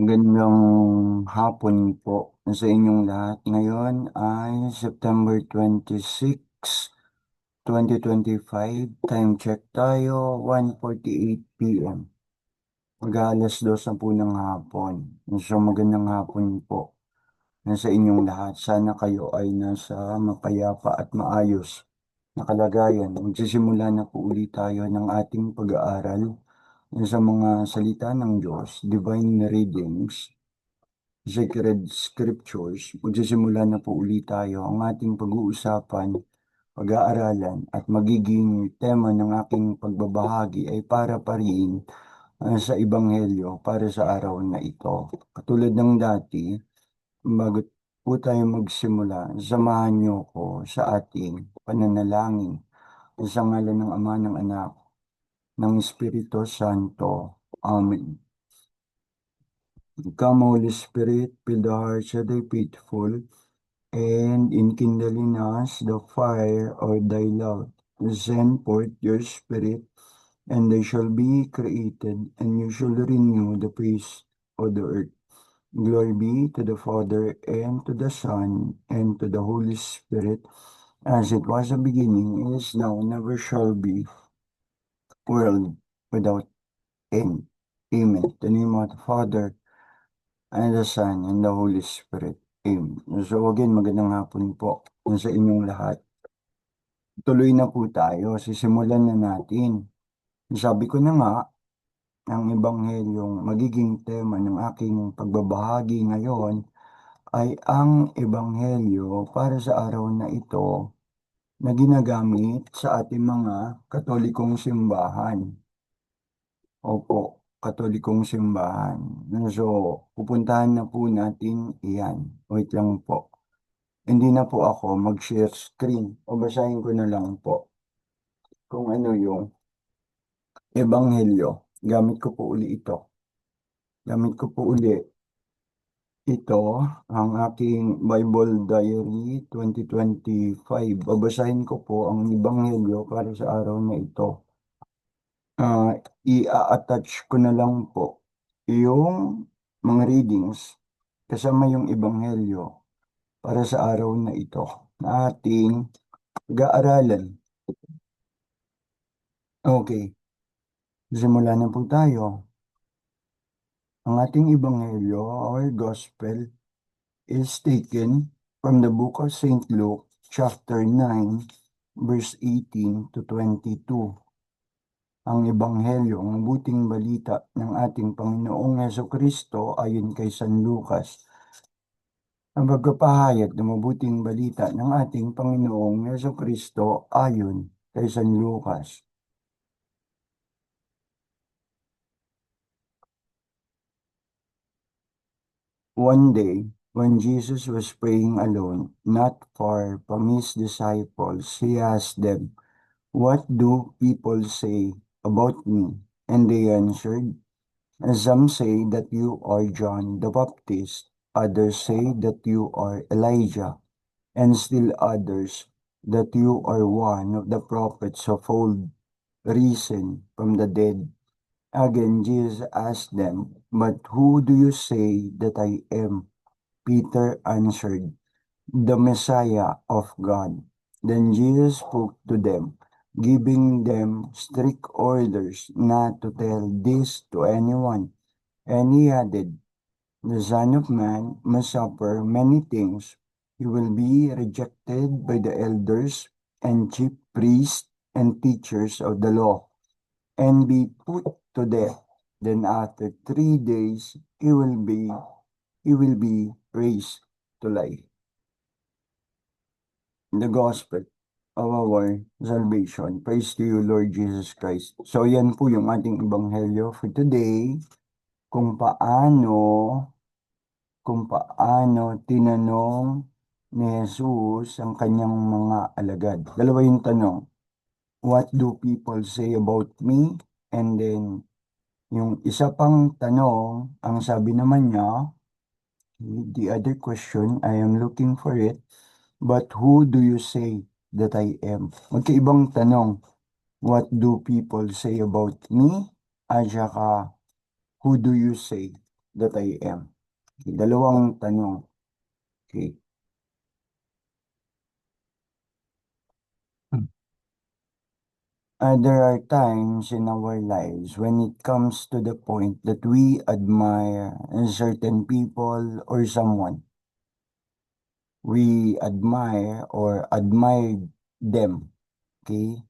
Magandang hapon po sa inyong lahat. Ngayon ay September 26, 2025. Time check tayo, 1:48 p.m. Mag-aalas 2 na po ng hapon. So magandang hapon po sa inyong lahat. Sana kayo ay nasa mapayapa at maayos na kalagayan. Magsisimula na po ulit tayo ng ating pag-aaral sa mga salita ng Diyos, Divine Readings, Sacred Scriptures. Magsisimula na po ulit tayo ang ating pag-uusapan, pag-aaralan at magiging tema ng aking pagbabahagi ay para pa rin sa Ebanghelyo para sa araw na ito. Katulad ng dati, bago po tayo magsimula, samahan niyo ko sa ating pananalangin sa ngalan ng Ama, ng Anak, ng Espiritu Santo. Amen. Come, Holy Spirit, fill the hearts of the faithful, and enkindle in us the fire of thy love. Send forth your Spirit, and they shall be created, and you shall renew the face of the earth. Glory be to the Father, and to the Son, and to the Holy Spirit, as it was in the beginning, is now, never shall be, world without end. Amen. In the name of the Father, and the Son, and the Holy Spirit. Amen. So again, magandang hapon po sa inyong lahat. Tuloy na po tayo. Sisimulan na natin. Sabi ko na nga, ang Ebanghelyong magiging tema ng aking pagbabahagi ngayon ay ang Ebanghelyo para sa araw na ito na ginagamit sa ating mga Katolikong simbahan. Opo, Katolikong simbahan. So, pupuntahan na po natin iyan. Wait lang po. Hindi na po ako mag-share screen o basahin ko na lang po kung ano yung Ebanghelyo. Gamit ko po uli ito. Gamit ko po uli ito, ang aking Bible Diary 2025. Babasahin ko po ang Ebanghelyo para sa araw na ito. I-attach ko na lang po yung mga readings kasama yung Ebanghelyo para sa araw na ito na ating pag-aaralan. Okay, simula na po tayo. Ang ating Ebanghelyo, our Gospel, is taken from the book of St. Luke, chapter 9, verse 18 to 22. Ang Ebanghelyo, ang mabuting balita ng ating Panginoong Hesukristo ayon kay San Lucas. Ang pagpapahayag ng mabuting balita ng ating Panginoong Hesukristo ayon kay San Lucas. One day, when Jesus was praying alone, not far from his disciples, he asked them, "What do people say about me?" And they answered, "Some say that you are John the Baptist, others say that you are Elijah, and still others that you are one of the prophets of old, risen from the dead." Again, Jesus asked them, "But who do you say that I am?" Peter answered, "The Messiah of God." Then Jesus spoke to them, giving them strict orders not to tell this to anyone. And he added, "The Son of Man must suffer many things. He will be rejected by the elders and chief priests and teachers of the law, and be put to death. Then after 3 days he will be raised to life." The Gospel of our salvation. Praise to you, Lord Jesus Christ. So yan po yung ating Ebanghelyo for today. Kung paano, kung paano tinanong ni Jesus ang kanyang mga alagad. Dalawa yung tanong. What do people say about me? And then, yung isa pang tanong, ang sabi naman niya, the other question, I am looking for it, but who do you say that I am? Magkaibang tanong, what do people say about me? At saka, who do you say? that I am. Okay, dalawang tanong. Okay. There are times in our lives when it comes to the point that we admire certain people or someone. We admire or admired them. Okay?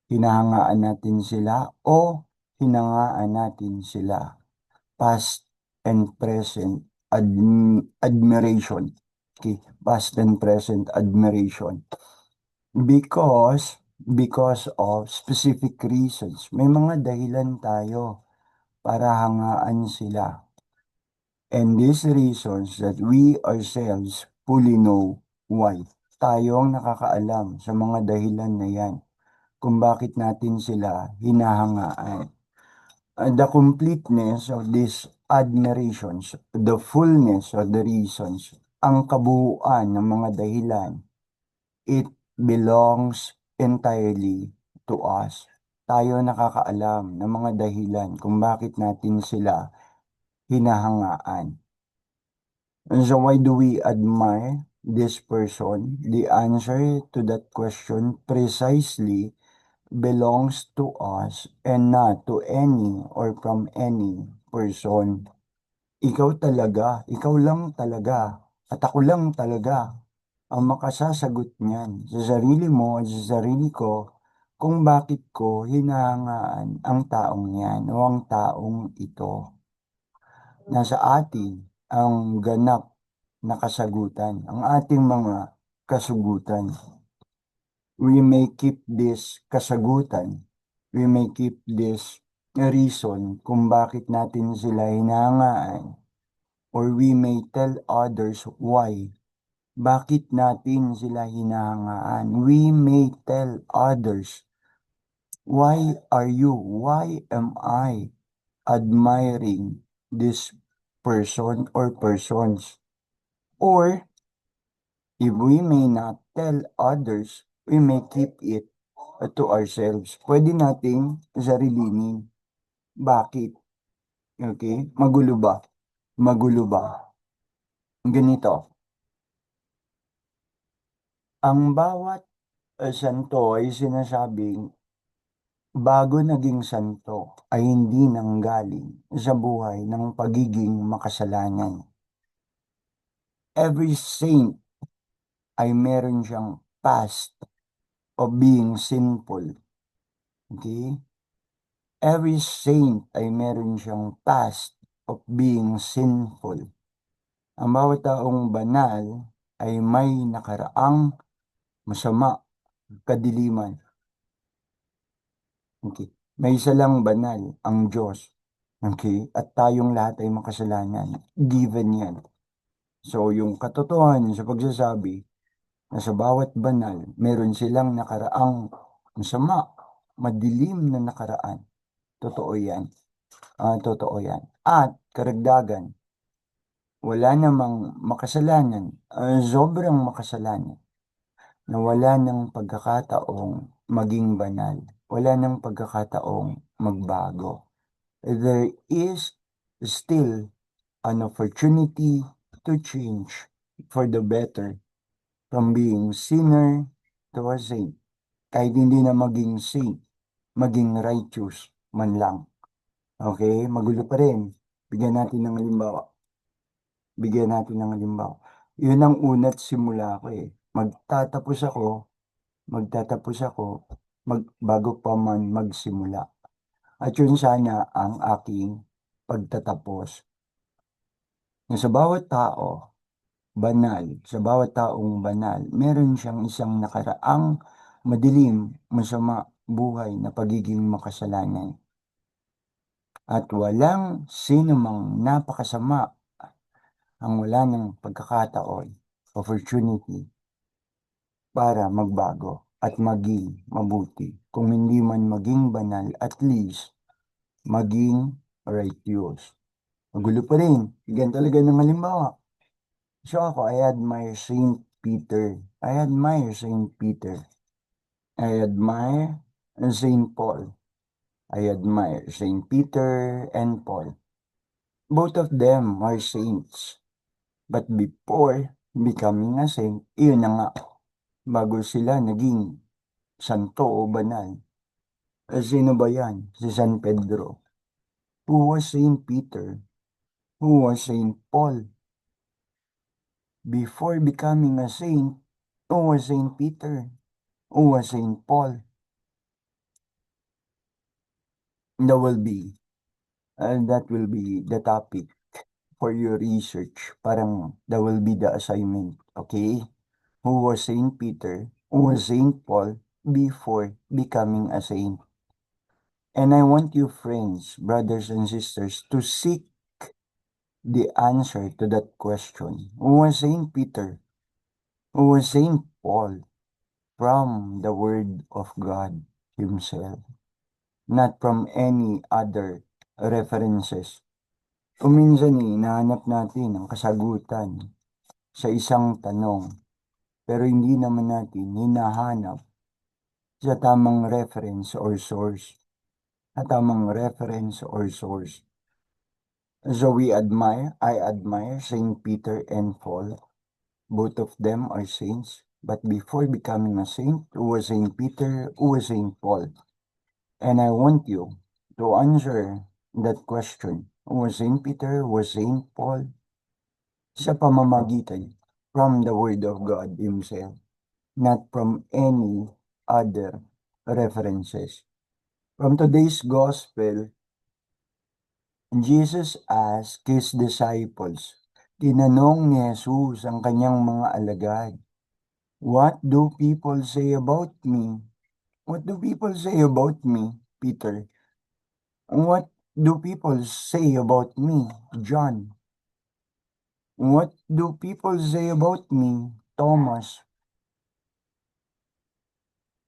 Hinahangaan natin sila o hinangaan natin sila. Past and present admiration. Okay? Past and present admiration. Because of specific reasons. May mga dahilan tayo para hangaan sila. And these reasons that we ourselves fully know why. Tayo ang nakakaalam sa mga dahilan na yan kung bakit natin sila hinahangaan. The completeness of these admirations, the fullness of the reasons, ang kabuuan ng mga dahilan, it belongs entirely to us. Tayo nakakaalam ng mga dahilan kung bakit natin sila hinahangaan. And so why do we admire this person? The answer to that question precisely belongs to us and not to any or from any person. Ikaw talaga, ikaw lang talaga, at ako lang talaga ang makasasagot niyan sa sarili mo at sa sarili ko kung bakit ko hinahangaan ang taong yan o ang taong ito. Nasa atin ang ganap na kasagutan, ang ating mga kasugutan. We may keep this kasagutan, we may keep this reason kung bakit natin sila hinahangaan, or we may tell others why. Bakit natin sila hinahangaan? We may tell others, why am I admiring this person or persons? Or, if we may not tell others, we may keep it to ourselves. Pwede nating sarilinin. Bakit? Okay? Magulo ba? Magulo ba? Ganito. Ang bawat santo ay sinasabing bago naging santo ay hindi nanggaling sa buhay ng pagiging makasalanan. Every saint ay meron siyang past of being sinful. Okay? Every saint ay meron siyang past of being sinful. Ang bawat taong banal ay may nakaraang masama, kadiliman. Okay? May isa lang banal, ang Diyos. Okay? At tayong lahat ay makasalanan. Given yan. So, yung katotohanan sa pagsasabi na sa bawat banal, meron silang nakaraang masama, madilim na nakaraan. Totoo yan. Totoo yan. At karagdagan, wala namang makasalanan, sobrang makasalanan, na wala ng pagkakataong maging banal. Wala ng pagkakataong magbago. There is still an opportunity to change for the better from being sinner to a saint. Kahit hindi na maging saint, maging righteous man lang. Okay? Magulo pa rin. Bigyan natin ng halimbawa. Bigyan natin ng halimbawa. Yun ang una't simula ko eh. Magtatapos ako, bago pa man magsimula. At yun sana ang aking pagtatapos. Na sa bawat tao, banal, sa bawat taong banal, meron siyang isang nakaraang madilim, masama buhay na pagiging makasalanan. At walang sino mang napakasama ang wala ng pagkakataon, opportunity para magbago at maging mabuti. Kung hindi man maging banal, at least maging righteous. Magulo pa rin. Bigyan talaga ng halimbawa. So ako, I admire Saint Peter. I admire Saint Peter. I admire Saint Paul. I admire Saint Peter and Paul. Both of them are saints. But before becoming a saint, iyon na nga, bago sila naging santo o banal. Sino ba yan? Si San Pedro. Who was Saint Peter? Who was Saint Paul? Before becoming a saint, who was Saint Peter? Who was Saint Paul? That will be the topic for your research. Parang that will be the assignment. Okay? Who was Saint Peter? Who was Saint Paul before becoming a saint? And I want you friends, brothers and sisters, to seek the answer to that question. Who was Saint Peter? Who was Saint Paul? From the Word of God Himself, not from any other references. Kung minsan hinahanap natin ang kasagutan sa isang tanong, pero hindi naman natin hinahanap sa tamang reference or source. Sa tamang reference or source. So I admire Saint Peter and Paul. Both of them are saints. But before becoming a saint, who was Saint Peter, who was Saint Paul? And I want you to answer that question. Who was Saint Peter, who was Saint Paul? Sa pamamagitan from the Word of God Himself, not from any other references. From today's Gospel, Jesus asked His disciples, tinanong ni Jesus ang kanyang mga alagad, "What do people say about me?" What do people say about me, Peter? What do people say about me, John? What do people say about me, Thomas?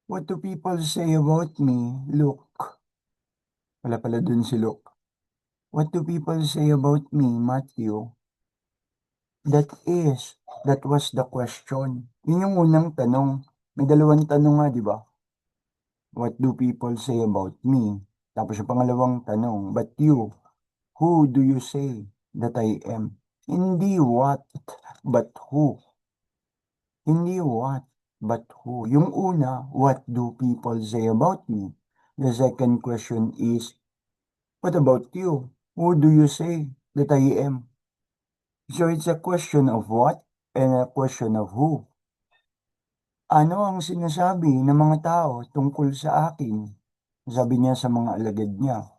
What do people say about me, Luke? Wala pala dun si Luke. What do people say about me, Matthew? That was the question. Yun yung unang tanong. May dalawang tanong nga, di ba? What do people say about me? Tapos yung pangalawang tanong, but you, who do you say that I am? Hindi what, but who. Hindi what, but who. Yung una, what do people say about me? The second question is, what about you? Who do you say that I am? So it's a question of what and a question of who. Ano ang sinasabi ng mga tao tungkol sa akin? Sabi niya sa mga alagad niya.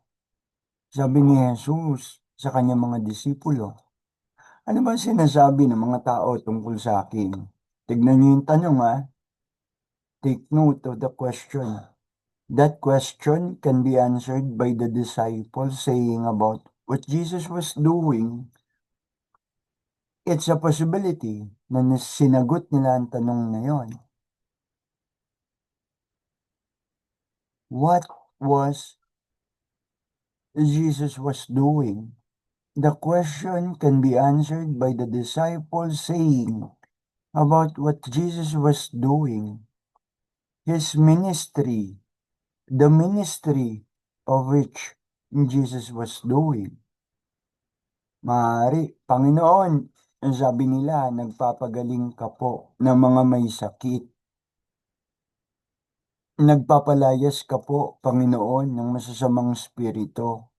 Sabi ni Jesus sa kanyang mga disipulo. Ano ba sinasabi ng mga tao tungkol sa akin? Tignan niyo yung tanong ha. Take note of the question. That question can be answered by the disciples saying about what Jesus was doing. It's a possibility na sinagot nila ang tanong na yon. What was Jesus was doing? The question can be answered by the disciples saying about what Jesus was doing. His ministry, the ministry of which Jesus was doing. Maaari, Panginoon, ang sabi nila, nagpapagaling ka po ng mga may sakit. Nagpapalayas ka po, Panginoon, ng masasamang spirito.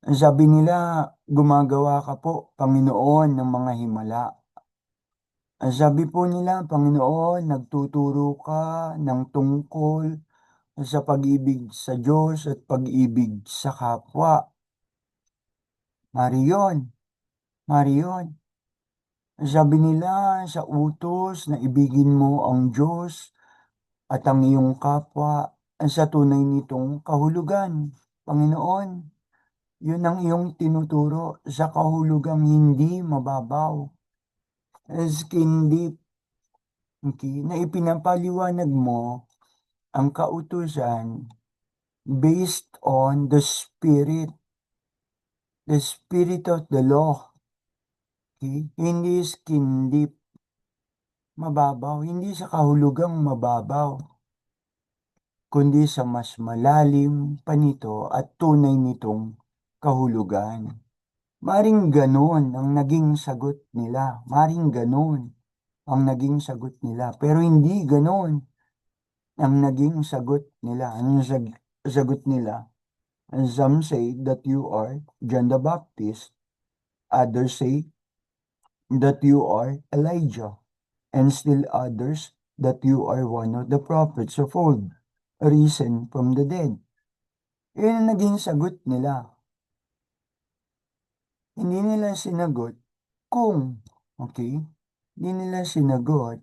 Ang sabi nila, gumagawa ka po, Panginoon, ng mga himala. Ang sabi po nila, Panginoon, nagtuturo ka ng tungkol sa pag-ibig sa Diyos at pag-ibig sa kapwa. Mariyon, Mariyon. Sabi nila sa utos na ibigin mo ang Diyos at ang iyong kapwa sa tunay nitong kahulugan. Panginoon, yun ang iyong tinuturo sa kahulugang hindi mababaw. Skin deep, okay, na ipinapaliwanag mo ang kautusan based on the spirit of the law. Okay? Hindi skin deep, mababaw, hindi sa kahulugang mababaw, kundi sa mas malalim pa nito at tunay nitong kahulugan. Maring gano'n ang naging sagot nila. Maring gano'n ang naging sagot nila. Pero hindi gano'n ang naging sagot nila. Anong sagot nila? And some say that you are John the Baptist. Others say that you are Elijah. And still others that you are one of the prophets of old, risen from the dead. Yun ang naging sagot nila. Hindi nila sinagot kung, okay? Hindi nila sinagot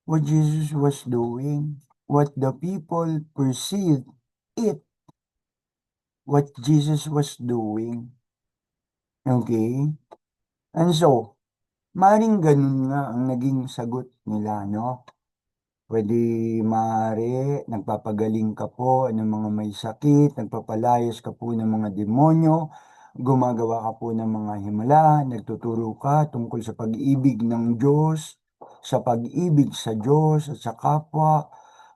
what Jesus was doing, what the people perceived it, what Jesus was doing. Okay? And so, maring ganun nga ang naging sagot nila, no? Pwede maaari, nagpapagaling ka po ng mga may sakit, nagpapalayas ka po ng mga demonyo, gumagawa ka po ng mga himala, nagtuturo ka tungkol sa pag-ibig ng Diyos, sa pag-ibig sa Diyos at sa kapwa,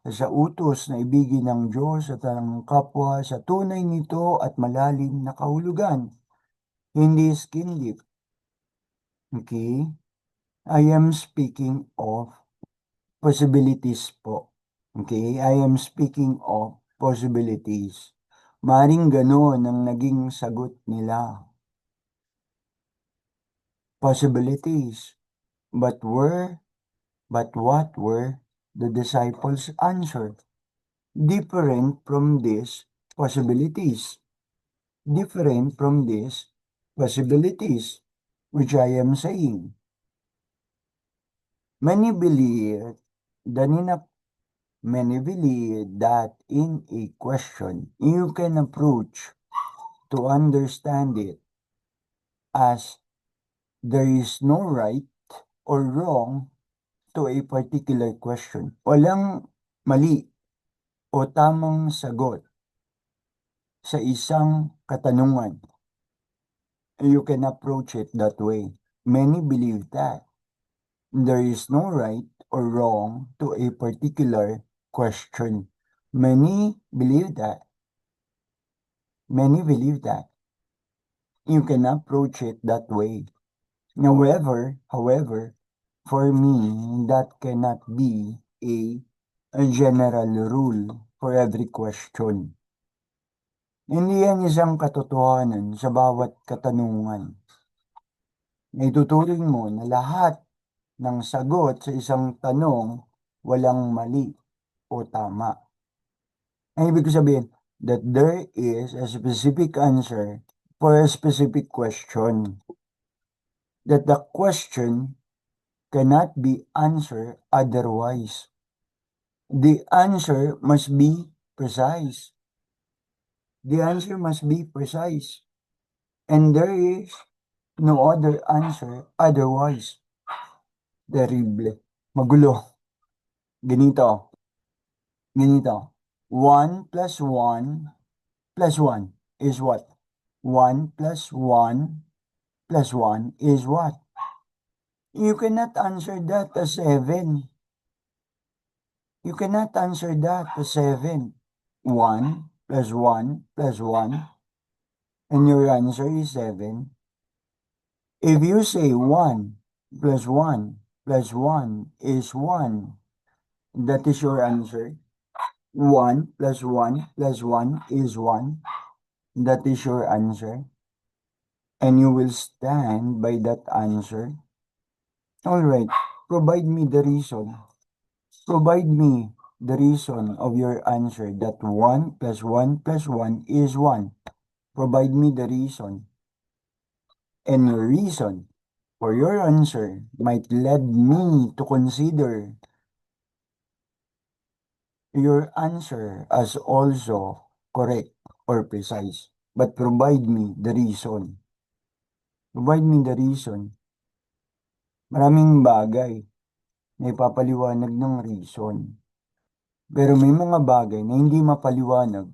sa utos na ibigin ng Diyos at ang kapwa sa tunay nito at malalim na kahulugan. Hindi skin deep. Okay? I am speaking of possibilities po. Okay? I am speaking of possibilities. Maring gano'n ang naging sagot nila. Possibilities. But what were the disciples' answer? Different from these possibilities. Different from these possibilities, which I am saying. Many believe that in a question you can approach to understand it as there is no right or wrong to a particular question. Walang mali o tamang sagot sa isang katanungan. You can approach it that way. Many believe that there is no right or wrong to a particular question. Many believe that. Many believe that. You can approach it that way. However, for me, that cannot be a general rule for every question. Hindi yan isang katotohanan sa bawat katanungan. Ituturing mo na lahat ng sagot sa isang tanong walang mali o tama. Ang ibig sabihin, that there is a specific answer for a specific question. That the question cannot be answered otherwise. The answer must be precise. The answer must be precise. And there is no other answer otherwise. Terrible. Magulo. Ganito. 1 plus 1 plus 1 is what? 1 plus 1 plus 1 is what? You cannot answer that as 7. You cannot answer that as 7. 1 plus 1 plus 1, and your answer is 7. If you say 1 plus 1 plus 1 is 1, that is your answer. 1 plus 1 plus 1 is 1. That is your answer. And you will stand by that answer. Alright, provide me the reason. Provide me the reason of your answer that 1 plus 1 plus 1 is 1. Provide me the reason. And your reason for your answer might lead me to consider your answer as also correct or precise. But provide me the reason. Provide me the reason. Maraming bagay na ipapaliwanag ng reason. Pero may mga bagay na hindi mapaliwanag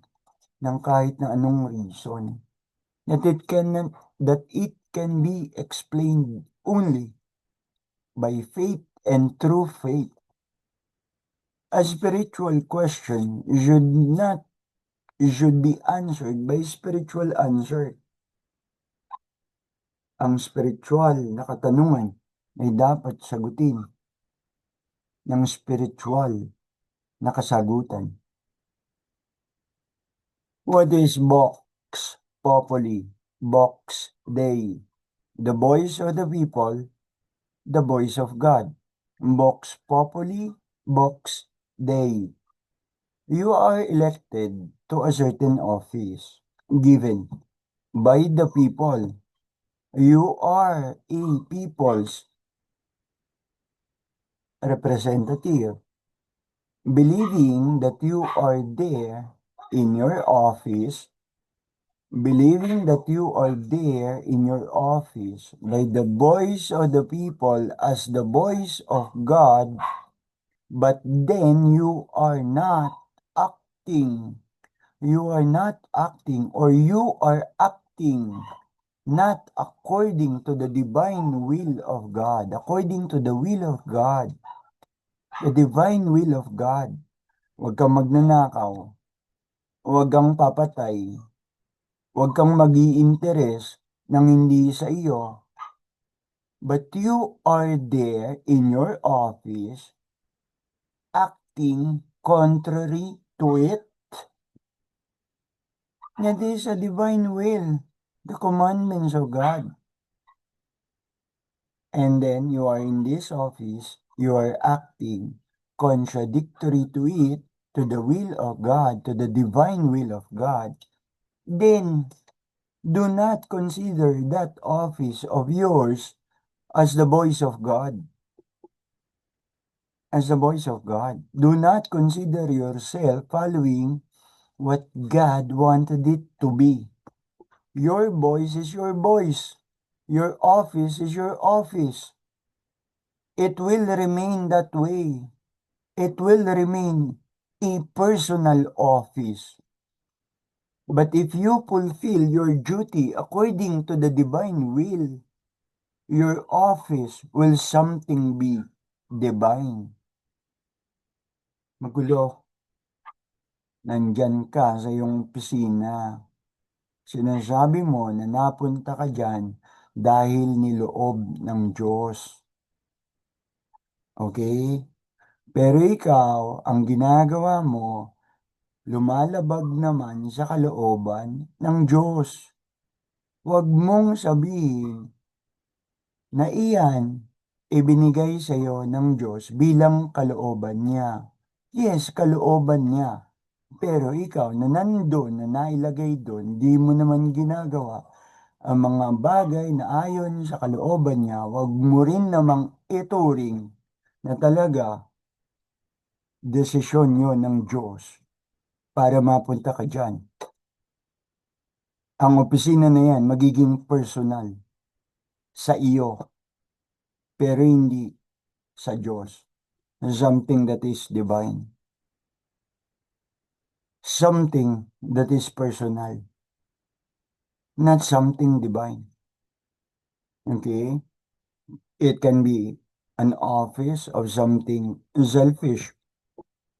ng kahit na anong reason. That it can be explained only by faith and through faith. A spiritual question should be answered by spiritual answer. ang spiritual na katanungan ay dapat sagutin ng spiritual na kasagutan. What is Vox Populi, Vox Dei? The voice of the people, the voice of God. Vox Populi, Vox Dei. You are elected to a certain office given by the people. You are a people's representative, believing that you are there in your office, believing that you are there in your office by the voice of the people as the voice of God, but then you are not acting. You are not acting, or you are acting not according to the divine will of God, according to the will of God, the divine will of God. Huwag kang magnanakaw, huwag kang papatay, huwag kang mag-i-interes ng hindi sa iyo. But you are there in your office acting contrary to it. That is a divine will, the commandments of God. And then you are in this office, you are acting contradictory to it, to the will of God, to the divine will of God. Then do not consider that office of yours as the voice of God. As the voice of God. Do not consider yourself following what God wanted it to be. Your voice is your voice. Your office is your office. It will remain that way. It will remain a personal office. But if you fulfill your duty according to the divine will, your office will something be divine. Magulo. Nandyan ka sa iyong opisina. Sinasabi mo na napunta ka dyan dahil niloob ng Diyos. Okay? Pero ikaw, ang ginagawa mo, lumalabag naman sa kalooban ng Diyos. Huwag mong sabihin na iyan ibinigay sa iyo ng Diyos bilang kalooban niya. Yes, kalooban niya. Pero ikaw na nandun, na nailagay doon, di mo naman ginagawa ang mga bagay na ayon sa kalooban niya, huwag mo rin namang ituring na talaga desisyon yon ng Diyos para mapunta ka dyan. Ang opisina na yan magiging personal sa iyo, pero hindi sa Diyos. Something that is divine. Something that is personal. Not something divine. Okay? It can be an office of something selfish.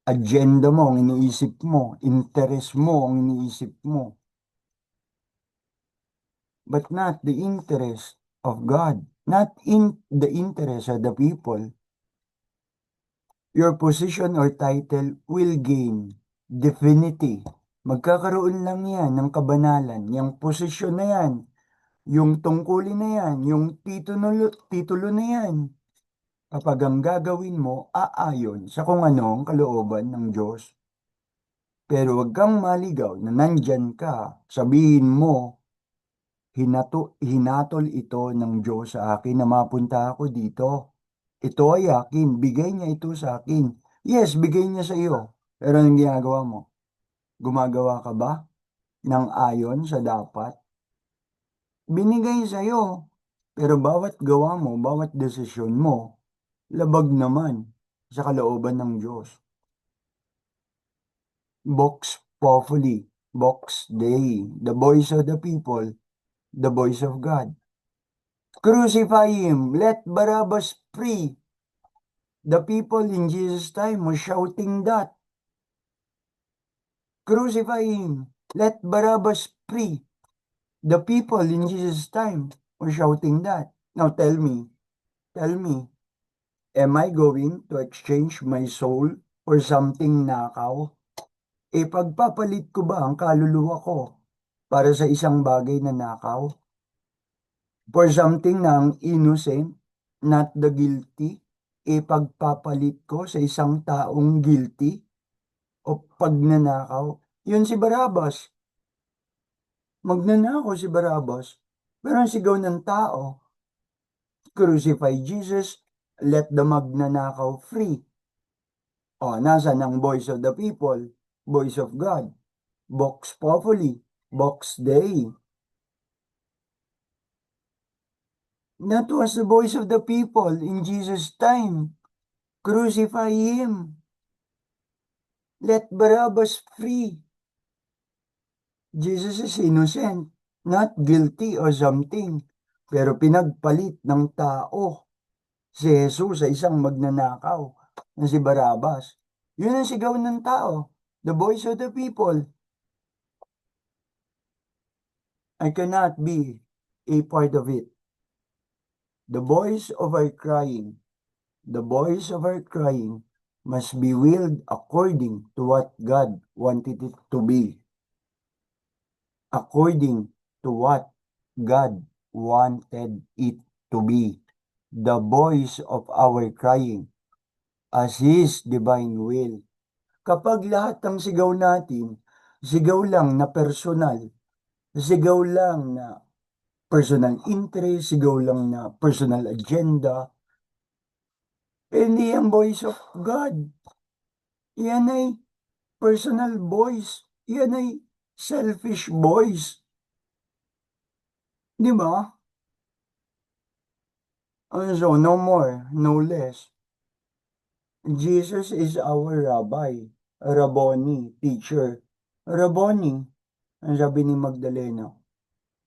Agenda mo ang iniisip mo, interest mo ang iniisip mo. But not the interest of God, not in the interest of the people. Your position or title will gain divinity. Magkakaroon lang yan ng kabanalan. Yung posisyon na yan, yung tungkulin na yan, yung titulo na yan. Kapag ang gagawin mo, aayon sa kung ano ang kalooban ng Diyos. Pero wag kang maligaw na nandyan ka, sabihin mo, hinatol ito ng Diyos sa akin na mapunta ako dito. Ito ay akin, bigay niya ito sa akin. Yes, bigay niya sa iyo. Pero anong ginagawa mo? Gumagawa ka ba ng ayon sa dapat? Binigay sa iyo. Pero bawat gawa mo, bawat desisyon mo, labag naman sa kalooban ng Diyos. Vox Populi, Vox Dei, the voice of the people, the voice of God. Crucify him, let Barabbas free. The people in Jesus' time were shouting that. Crucify him, let Barabbas free. The people in Jesus' time or shouting that. Now tell me, am I going to exchange my soul for something nakaw? Pagpapalit ko ba ang kaluluwa ko para sa isang bagay na nakaw? For something na ang innocent, not the guilty? Pagpapalit ko sa isang taong guilty o pagnanakaw? Yun si Barabas. Magnanakaw si Barabas. Pero ang sigaw ng tao, crucify Jesus, let the magnanakaw free. O, nasaan ang voice of the people, voice of God, Vox Populi, Vox Dei. That was the voice of the people in Jesus' time. Crucify him. Let Barabbas free. Jesus is innocent, not guilty or something. Pero pinagpalit ng tao si Jesus sa isang magnanakaw na si Barabbas. Yun ang sigaw ng tao. The voice of the people. I cannot be a part of it. The voice of our crying, the voice of our crying must be willed according to what God wanted it to be. According to what God wanted it to be. The voice of our crying as His divine will. Kapag lahat ng sigaw natin, sigaw lang na personal, sigaw lang na personal interest, sigaw lang na personal agenda, hindi ang voice of God. Yan ay personal voice. Yan ay selfish voice. Di ba? So, no more, no less. Jesus is our rabbi, Rabboni, teacher. Rabboni, ang sabi ni Magdalena.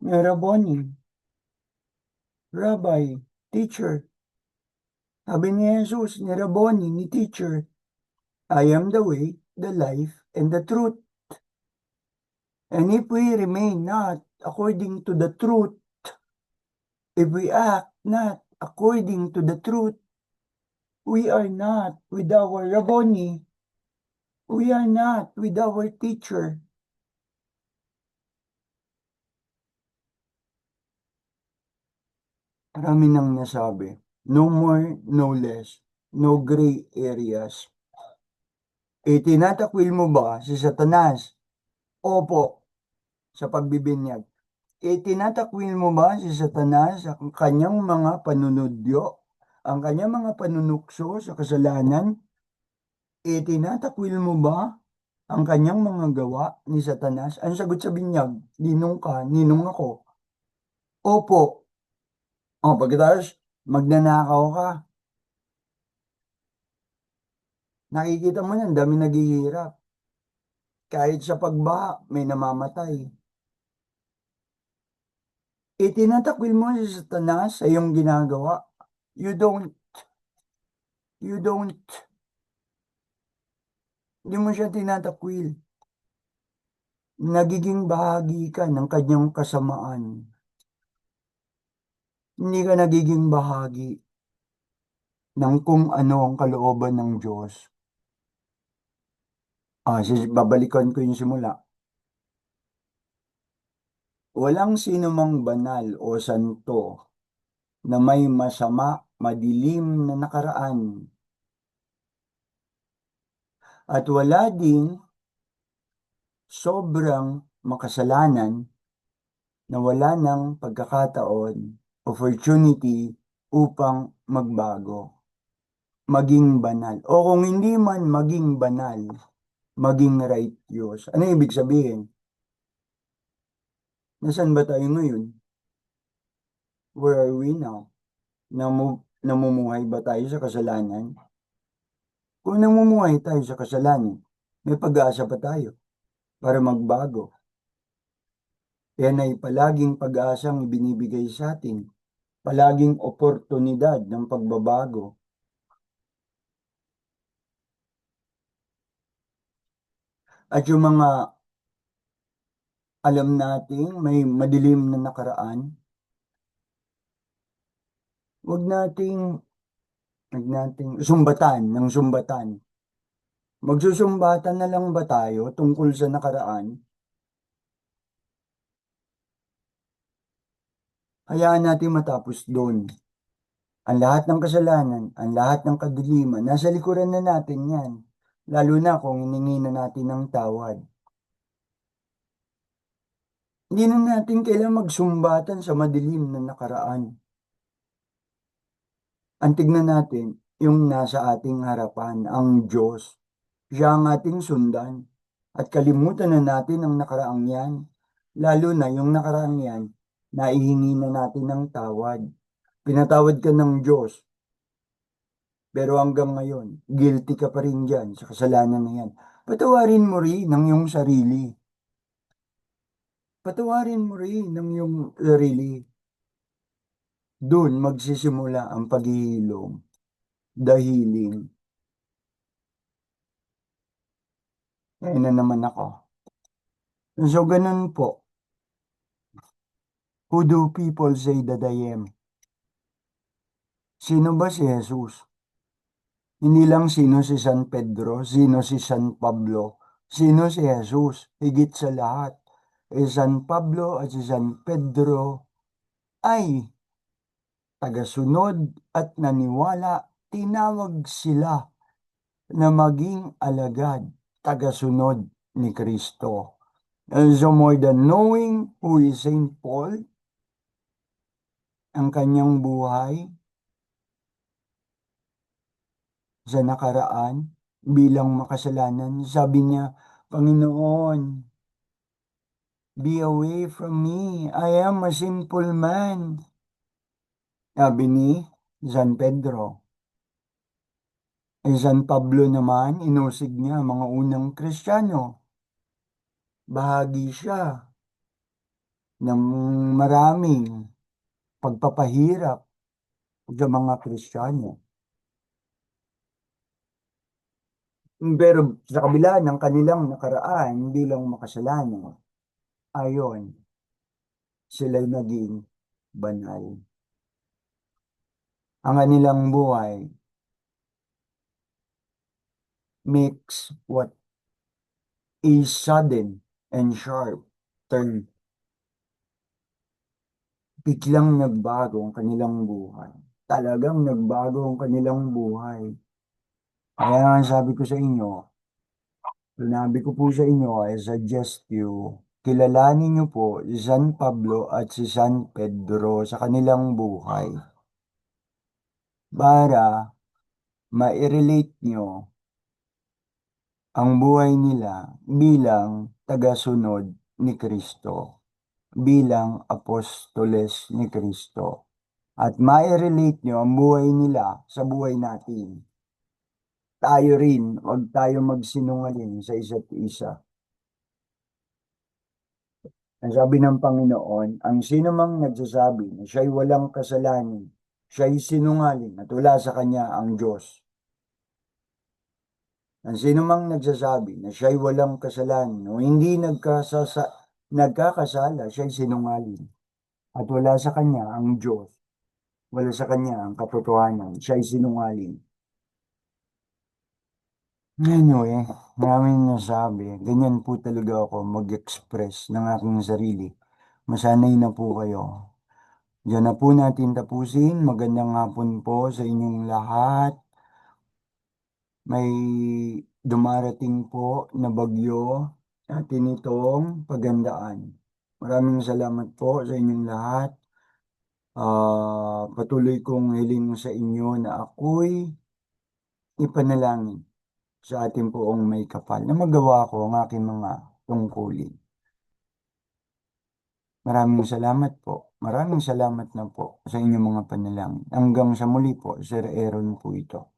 Rabboni, rabbi, teacher. Sabi ni Jesus, ni Rabboni, ni teacher, I am the way, the life, and the truth. And if we remain not according to the truth, if we act not according to the truth, we are not with our Rabboni. We are not with our teacher. Marami nang nasabi. No more, no less. No gray areas. Tinatakwil mo ba si Satanas? Opo, sa pagbibinyag. Tinatakwil mo ba si Satanas sa kanyang mga panunodyo? Ang kanyang mga panunukso sa kasalanan? Tinatakwil mo ba ang kanyang mga gawa ni Satanas? Ang sagot sa binyag, ninong ka, ninong ako. Opo. Pagkatapos, magnanakaw ka. Nakikita mo yan, dami naghihirap. Kahit sa pagbaha, may namamatay. Tinatakwil mo si Satanas sa iyong ginagawa. You don't, hindi mo siya tinatakwil. Nagiging bahagi ka ng kanyang kasamaan. Hindi ka nagiging bahagi ng kung ano ang kalooban ng Diyos. Babalikan ko yung simula. Walang sinumang banal o santo na may masama, madilim na nakaraan. At wala ding sobrang makasalanan na wala ng pagkakataon, opportunity upang magbago, maging banal. O kung hindi man maging banal, maging righteous. Ano ibig sabihin? Nasaan ba tayo ngayon? Where are we now? Namumuhay ba tayo sa kasalanan? Kung namumuhay tayo sa kasalanan, may pag-asa pa tayo para magbago. Yan ay palaging pag-asang ibinibigay sa atin, palaging oportunidad ng pagbabago. At yung mga alam nating may madilim na nakaraan, Wag nating, wag nating sumbatan ng sumbatan. Magsusumbatan na lang ba tayo tungkol sa nakaraan? Hayaan natin matapos doon. Ang lahat ng kasalanan, ang lahat ng kadiliman, nasa likuran na natin yan. Lalo na kung hiningi na natin ng tawad. Hindi na natin kailangan magsumbatan sa madilim na nakaraan. Ang tignan natin, yung nasa ating harapan, ang Diyos. Siya ang ating sundan. At kalimutan na natin ang nakaraang yan. Lalo na yung nakaraang yan, naihingi na natin ng tawad. Pinatawad ka ng Diyos. Pero hanggang ngayon, guilty ka pa rin dyan sa kasalanan na yan. Patawarin mo rin ng iyong sarili. Patawarin mo rin ng iyong sarili. Doon magsisimula ang paghihilom, the healing. Ngayon na naman ako. So, ganun po. Who do people say that I am? Sino ba si Jesus? Hindi lang sino si San Pedro, sino si San Pablo, sino si Jesus, higit sa lahat. San Pablo at si San Pedro ay tagasunod at naniwala, tinawag sila na maging alagad, tagasunod ni Kristo. And so more than knowing who is Saint Paul, ang kanyang buhay sa nakaraan bilang makasalanan, sabi niya, Panginoon, be away from me, I am a sinful man. Sabi ni San Pedro. San Pablo naman, inusig niya mga unang Kristiyano. Bahagi siya ng maraming pagpapahirap sa mga Kristiyano. Pero sa kabila ng kanilang nakaraan bilang makasalanan, ayon, sila'y naging banal. Ang kanilang buhay makes what a sudden and sharp turn. Biglang nagbago ang kanilang buhay. Talagang nagbago ang kanilang buhay. Kaya nga sabi ko sa inyo, sinabi ko po sa inyo, I suggest you, kilalanin niyo po si San Pablo at si San Pedro sa kanilang buhay para ma-relate niyo ang buhay nila bilang tagasunod ni Kristo, bilang apostoles ni Kristo. At ma-relate niyo ang buhay nila sa buhay natin. Tayo rin, huwag tayo magsinungaling sa isa't isa. Ang sabi ng Panginoon, ang sino mang nagsasabi na siya'y walang kasalanan, siya'y sinungaling at wala sa kanya ang Diyos. Ang sino mang nagsasabi na siya'y walang kasalanan o hindi nagkakasala, siya'y sinungaling at wala sa kanya ang Diyos. Wala sa kanya ang katotohanan, siya'y sinungaling. Anyway, maraming nasabi. Ganyan po talaga ako mag-express ng aking sarili. Masanay na po kayo. Diyan na po natin tapusin. Magandang hapon po sa inyong lahat. May dumarating po na bagyo natin itong pagandaan. Maraming salamat po sa inyong lahat. Patuloy kong hiling sa inyo na ako'y ipanalangin sa ating poong may kapal na magawa ko ang aking mga tungkulin. Maraming salamat po. Maraming salamat na po sa inyong mga panalangin. Hanggang sa muli po, Sir Aaron po ito.